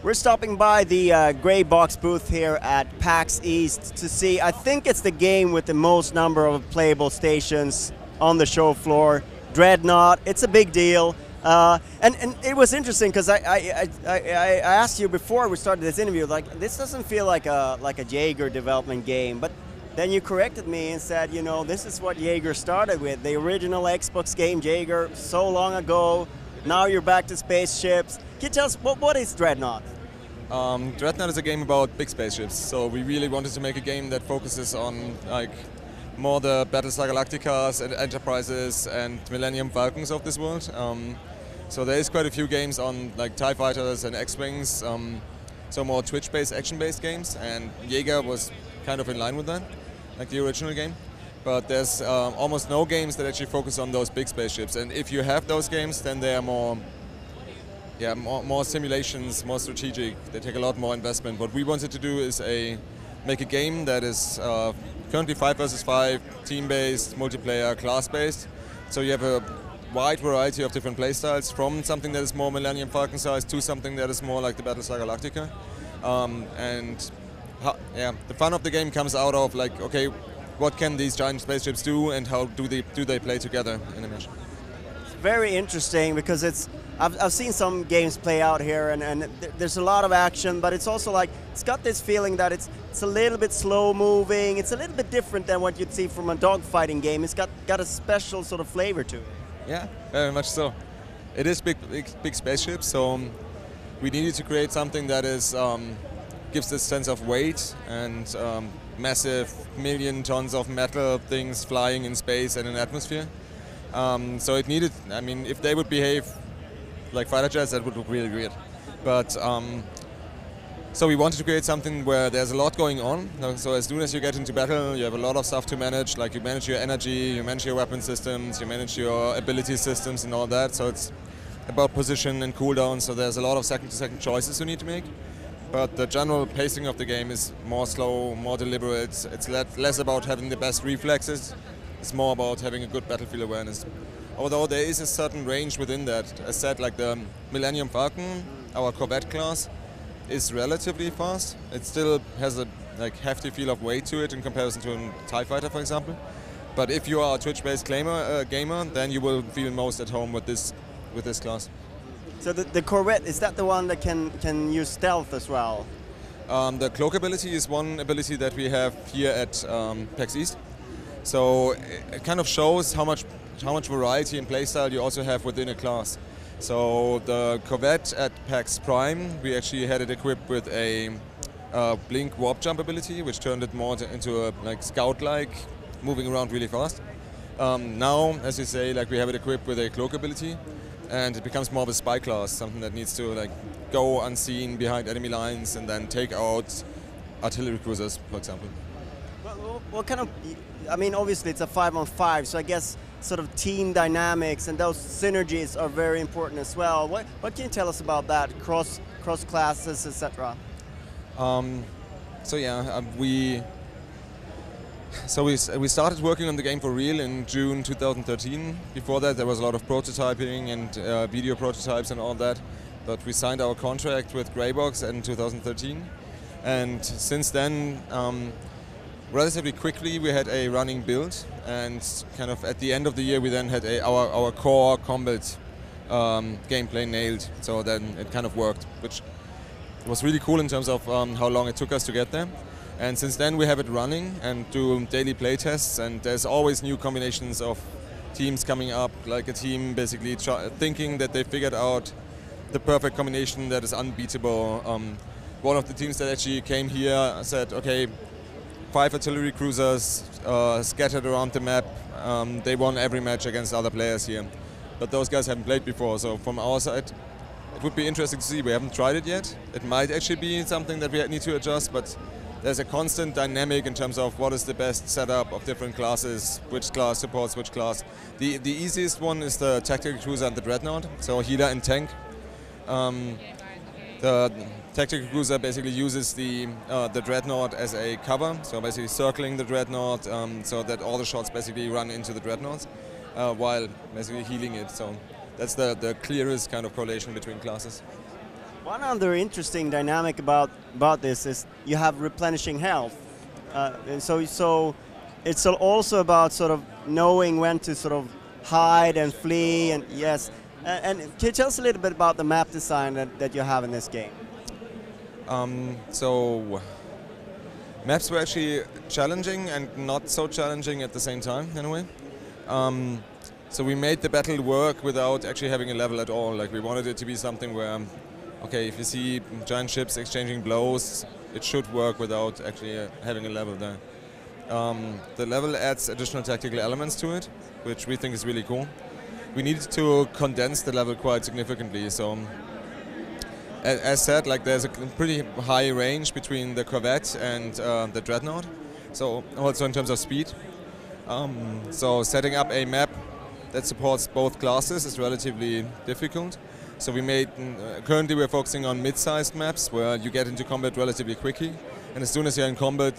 We're stopping by the gray box booth here at PAX East to see, I think it's the game with the most number of playable stations on the show floor, Dreadnought. It's a big deal. And it was interesting because I asked you before we started this interview, like, this doesn't feel like a Yager development game, but then you corrected me and said, you know, this is what Yager started with, the original Xbox game Yager so long ago. Now you're back to spaceships. Can you tell us, what is Dreadnought? Dreadnought is a game about big spaceships, so we really wanted to make a game that focuses on like more the Battlestar Galacticas and Enterprises and Millennium Falcons of this world. So there is quite a few games on like TIE Fighters and X-Wings, so more Twitch-based, action-based games, and Yager was kind of in line with that, like the original game. But there's almost no games that actually focus on those big spaceships, and if you have those games, then they are more simulations, more strategic. They take a lot more investment. What we wanted to do is make a game that is currently 5 versus 5, team-based, multiplayer, class-based. So you have a wide variety of different playstyles, from something that is more Millennium Falcon size to something that is more like the Battlestar Galactica. The fun of the game comes out of like, okay, what can these giant spaceships do, and how do they play together in a mission? It's very interesting because I've seen some games play out here, and there's a lot of action, but it's also like, it's got this feeling that it's a little bit slow moving. It's a little bit different than what you'd see from a dogfighting game. It's got a special sort of flavor to it. Yeah, very much so. It is big spaceships, so we needed to create something that is gives this sense of weight and massive million tons of metal things flying in space and in atmosphere. So it needed, I mean, if they would behave like fighter jets, that would look really weird. But so we wanted to create something where there's a lot going on. So as soon as you get into battle, you have a lot of stuff to manage. Like you manage your energy, you manage your weapon systems, you manage your ability systems and all that. So it's about position and cooldown. So there's a lot of second-to-second choices you need to make. But the general pacing of the game is more slow, more deliberate. It's less about having the best reflexes. It's more about having a good battlefield awareness. Although there is a certain range within that. As said, like the Millennium Falcon, our Corvette class, is relatively fast. It still has a hefty feel of weight to it in comparison to a TIE Fighter, for example. But if you are a Twitch-based gamer, then you will feel most at home with this class. So the Corvette, is that the one that can use stealth as well? The cloak ability is one ability that we have here at PAX East. So it kind of shows how much variety and playstyle you also have within a class. So the Corvette at PAX Prime, we actually had it equipped with a blink warp jump ability, which turned it more into a scout-like, moving around really fast. Now, as you say, we have it equipped with a cloak ability, and it becomes more of a spy class, something that needs to go unseen behind enemy lines and then take out artillery cruisers, for example. What kind of, I mean, obviously it's a 5-on-5, so I guess sort of team dynamics and those synergies are very important as well. What can you tell us about that, cross classes, etc.? We started working on the game for real in June 2013. Before that, there was a lot of prototyping and video prototypes and all that. But we signed our contract with Greybox in 2013, and since then, relatively quickly, we had a running build, and kind of at the end of the year, we then had our core combat gameplay nailed. So then it kind of worked, which was really cool in terms of how long it took us to get there. And since then we have it running and do daily play tests, and there's always new combinations of teams coming up, like a team basically thinking that they figured out the perfect combination that is unbeatable. One of the teams that actually came here said, okay, 5 artillery cruisers scattered around the map, they won every match against other players here. But those guys haven't played before, so from our side, it would be interesting to see. We haven't tried it yet. It might actually be something that we need to adjust, but there's a constant dynamic in terms of what is the best setup of different classes, which class supports which class. The easiest one is the tactical cruiser and the Dreadnought, so healer and tank. The tactical cruiser basically uses the Dreadnought as a cover, so basically circling the Dreadnought so that all the shots basically run into the Dreadnought while basically healing it. So that's the clearest kind of correlation between classes. One other interesting dynamic about this is you have replenishing health, and so it's also about sort of knowing when to sort of hide and flee, and yes. And can you tell us a little bit about the map design that you have in this game? So maps were actually challenging and not so challenging at the same time, in a way. So we made the battle work without actually having a level at all. Like, we wanted it to be something where, okay, if you see giant ships exchanging blows, it should work without actually having a level there. The level adds additional tactical elements to it, which we think is really cool. We needed to condense the level quite significantly. So, as said, like, there's a pretty high range between the Corvette and the Dreadnought. So also in terms of speed. So setting up a map that supports both classes is relatively difficult. So we made, currently we're focusing on mid-sized maps where you get into combat relatively quickly. And as soon as you're in combat,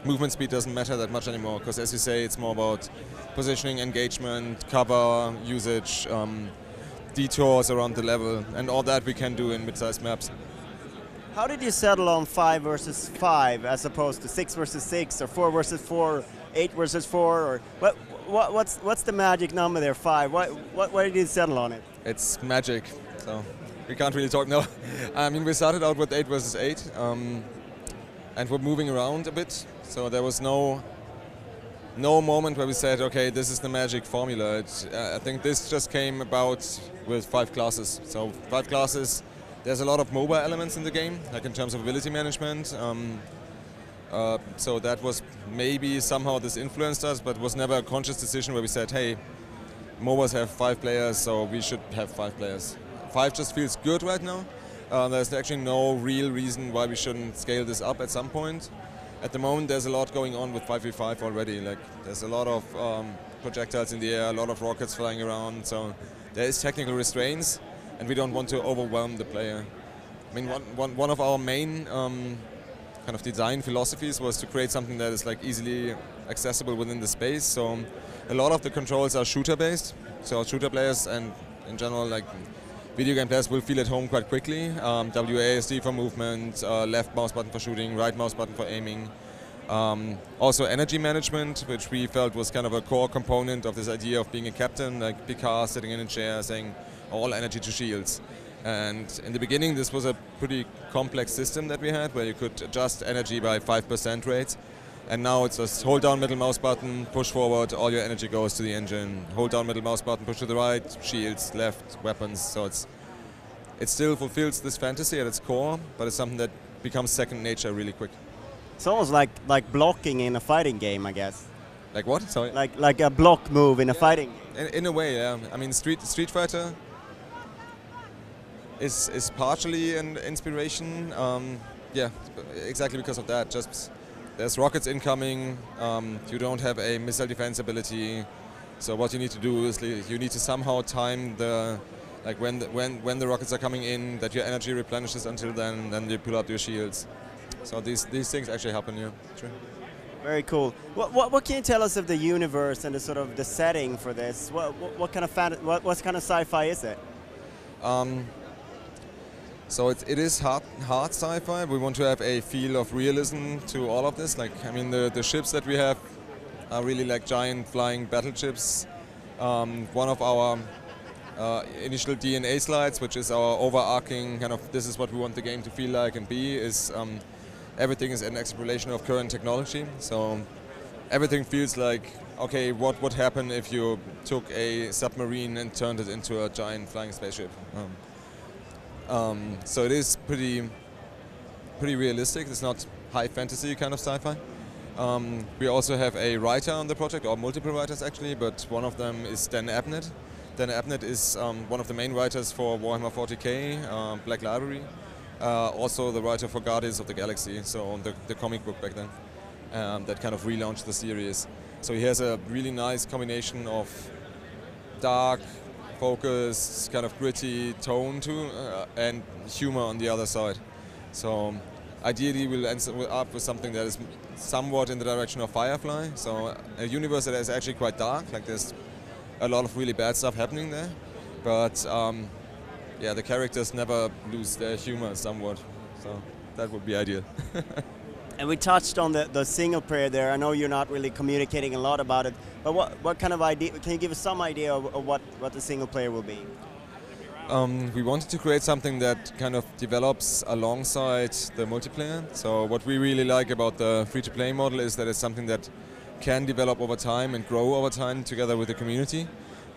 movement speed doesn't matter that much anymore, because as you say, it's more about positioning, engagement, cover, usage, detours around the level, and all that we can do in mid-sized maps. How did you settle on 5 versus 5 as opposed to 6 versus 6 or 4 versus 4, 8 versus 4? Or what's the magic number there, 5? Why did you settle on it? It's magic, so we can't really talk now. I mean, we started out with 8 versus 8, and we're moving around a bit, so there was no moment where we said, okay, this is the magic formula. I think this just came about with 5 classes. So 5 classes, there's a lot of mobile elements in the game, like in terms of ability management. So that was maybe somehow this influenced us, but it was never a conscious decision where we said, hey, MOBAs have 5 players, so we should have 5 players. 5 just feels good right now. There's actually no real reason why we shouldn't scale this up at some point. At the moment, there's a lot going on with 5v5 already. Like, there's a lot of projectiles in the air, a lot of rockets flying around. So there is technical restraints, and we don't want to overwhelm the player. I mean, one of our main kind of design philosophies was to create something that is like easily accessible within the space. So a lot of the controls are shooter-based. So shooter players and in general, like, video game players will feel at home quite quickly. WASD for movement, left mouse button for shooting, right mouse button for aiming. Also energy management, which we felt was kind of a core component of this idea of being a captain, like Picard sitting in a chair saying all energy to shields. And in the beginning this was a pretty complex system that we had, where you could adjust energy by 5% rates. And now it's just hold down middle mouse button, push forward, all your energy goes to the engine. Hold down middle mouse button, push to the right, shields, left, weapons. So it still fulfills this fantasy at its core, but it's something that becomes second nature really quick. It's almost like blocking in a fighting game, I guess. Like what? Sorry. Like a block move in a fighting game. In a way, yeah. I mean, Street Fighter is partially an inspiration. Yeah, exactly because of that. Just there's rockets incoming. You don't have a missile defense ability. So what you need to do is you need to somehow time the when the rockets are coming in, that your energy replenishes until then you pull up your shields. So these things actually happen, yeah. Sure. Very cool. What can you tell us of the universe and the sort of the setting for this? What kind of sci-fi is it? So it is hard sci-fi. We want to have a feel of realism to all of this. Like, I mean, the ships that we have are really like giant flying battleships. One of our initial DNA slides, which is our overarching kind of, this is what we want the game to feel like and be, is everything is an exploration of current technology. So everything feels like, okay, what would happen if you took a submarine and turned it into a giant flying spaceship? So it is pretty realistic. It's not high fantasy kind of sci-fi. We also have a writer on the project, or multiple writers actually, but one of them is Dan Abnett. Dan Abnett is one of the main writers for Warhammer 40k, Black Library. Also the writer for Guardians of the Galaxy, so the comic book back then, that kind of relaunched the series. So he has a really nice combination of dark focused, kind of gritty tone to, and humor on the other side. So ideally we'll end up with something that is somewhat in the direction of Firefly, so a universe that is actually quite dark, like there's a lot of really bad stuff happening there, but yeah, the characters never lose their humor somewhat, so that would be ideal. And we touched on the single player there. I know you're not really communicating a lot about it, but what kind of idea, can you give us some idea of what the single player will be? We wanted to create something that kind of develops alongside the multiplayer. So what we really like about the free-to-play model is that it's something that can develop over time and grow over time together with the community.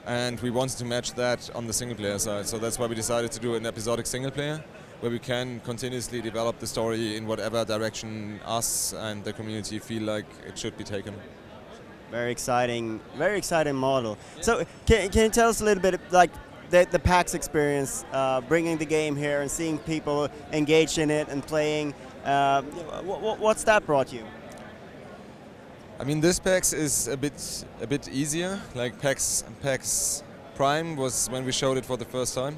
And we wanted to match that on the single player side. So that's why we decided to do an episodic single player, where we can continuously develop the story in whatever direction us and the community feel like it should be taken. Very exciting model. So can you tell us a little bit, like, the PAX experience, bringing the game here and seeing people engage in it and playing, what's that brought you? I mean, this PAX is a bit easier. Like PAX Prime was when we showed it for the first time,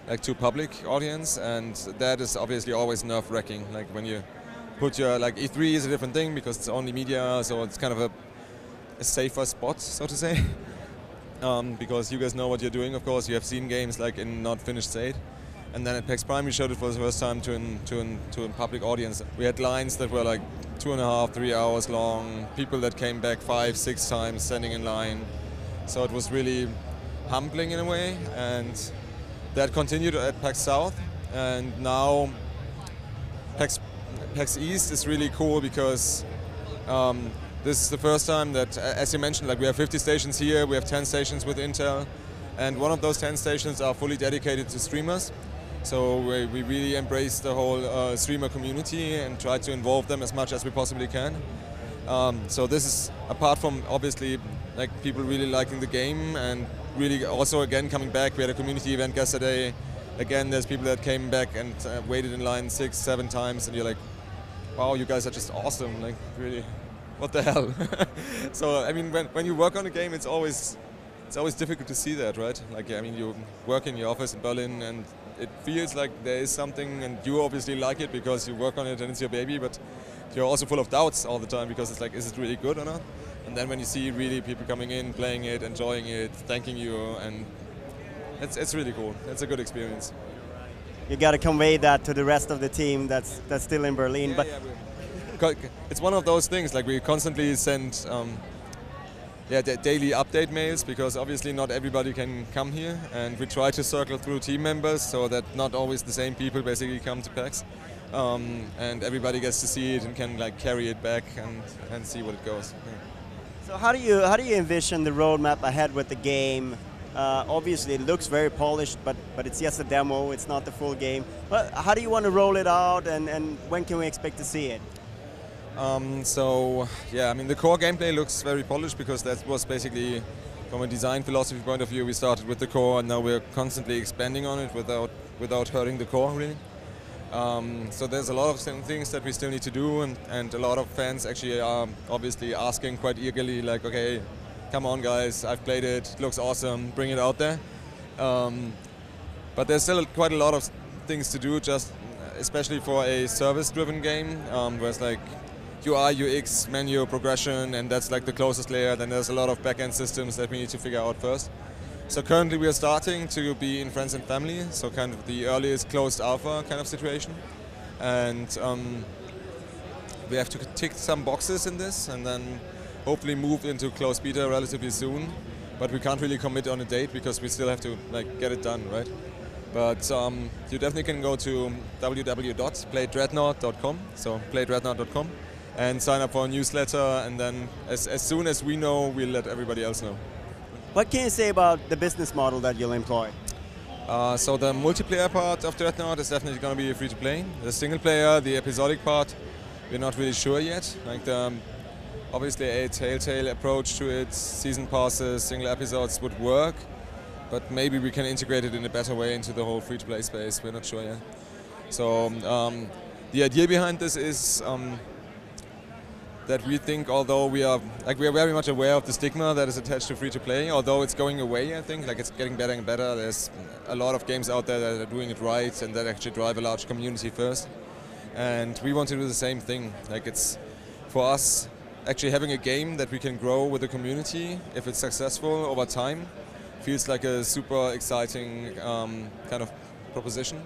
like to public audience, and that is obviously always nerve-wracking. Like when you put your, like E3 is a different thing because it's only media, so it's kind of a safer spot, so to say. Because you guys know what you're doing, of course. You have seen games like in not finished state. And then at PAX Prime we showed it for the first time to a public audience. We had lines that were like 2.5, 3 hours long, people that came back 5, 6 times standing in line. So it was really humbling in a way, and that continued at PAX South. And now PAX East is really cool because this is the first time that, as you mentioned, like we have 50 stations here, we have 10 stations with Intel, and one of those 10 stations are fully dedicated to streamers. So we really embrace the whole streamer community and try to involve them as much as we possibly can. So this is, apart from obviously like people really liking the game and really also again coming back. We had a community event yesterday. Again, there's people that came back and waited in line 6, 7 times, and you're like, wow, you guys are just awesome, like really. What the hell? So I mean, when you work on a game, it's always difficult to see that, right? Like, I mean, you work in your office in Berlin, and it feels like there is something, and you obviously like it because you work on it and it's your baby. But you're also full of doubts all the time because it's like, is it really good or not? And then when you see really people coming in, playing it, enjoying it, thanking you, and it's really cool. It's a good experience. You got to convey that to the rest of the team that's still in Berlin. Yeah, it's one of those things, like we constantly send daily update mails because obviously not everybody can come here, and we try to circle through team members so that not always the same people basically come to PAX, and everybody gets to see it and can like carry it back and see what it goes. Yeah. So how do you envision the roadmap ahead with the game? Obviously it looks very polished, but it's just a demo, it's not the full game. But how do you want to roll it out, and when can we expect to see it? So yeah, I mean the core gameplay looks very polished because that was basically, from a design philosophy point of view, we started with the core and now we're constantly expanding on it without hurting the core really. So there's a lot of things that we still need to do, and a lot of fans actually are obviously asking quite eagerly, like, okay, come on guys, I've played it, it looks awesome, bring it out there. But there's still quite a lot of things to do, just especially for a service-driven game, where it's like UI, UX, menu, progression, and that's like the closest layer. Then there's a lot of back-end systems that we need to figure out first. So currently we are starting to be in friends and family, so kind of the earliest closed alpha kind of situation. And we have to tick some boxes in this and then hopefully move into closed beta relatively soon. But we can't really commit on a date because we still have to like get it done, right? But you definitely can go to www.playdreadnought.com, so playdreadnought.com, and sign up for a newsletter, and then as soon as we know, we'll let everybody else know. What can you say about the business model that you'll employ? So the multiplayer part of Dreadnought is definitely going to be free to play. The single player, the episodic part, we're not really sure yet. Like obviously a telltale approach to it, season passes, single episodes would work, but maybe we can integrate it in a better way into the whole free to play space. We're not sure yet. So the idea behind this is that we think, although we are very much aware of the stigma that is attached to free-to-play, although it's going away, I think, like it's getting better and better. There's a lot of games out there that are doing it right and that actually drive a large community first. And we want to do the same thing. Like it's, for us, actually having a game that we can grow with the community, if it's successful over time, feels like a super exciting kind of proposition.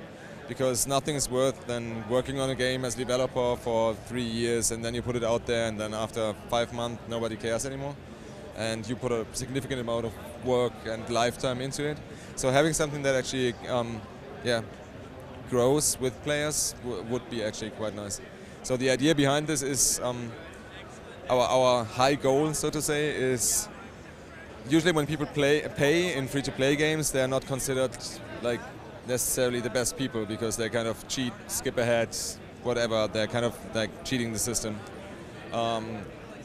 Because nothing is worse than working on a game as a developer for 3 years and then you put it out there and then after 5 months nobody cares anymore. And you put a significant amount of work and lifetime into it. So having something that actually grows with players would be actually quite nice. So the idea behind this is our high goal, so to say, is usually when people pay in free-to-play games, they're not considered like necessarily the best people because they kind of cheat, skip ahead, whatever. They're kind of like cheating the system.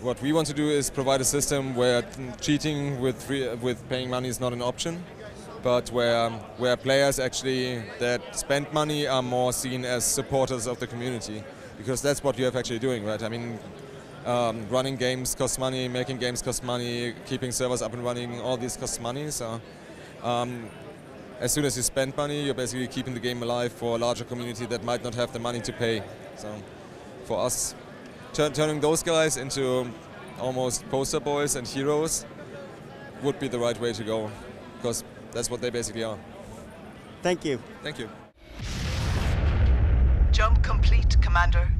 What we want to do is provide a system where cheating with paying money is not an option, but where players actually that spend money are more seen as supporters of the community, because that's what you have actually doing, right? I mean, running games costs money, making games costs money, keeping servers up and running, all this costs money. So. As soon as you spend money, you're basically keeping the game alive for a larger community that might not have the money to pay. So for us, turning those guys into almost poster boys and heroes would be the right way to go, because that's what they basically are. Thank you. Thank you. Jump complete, Commander.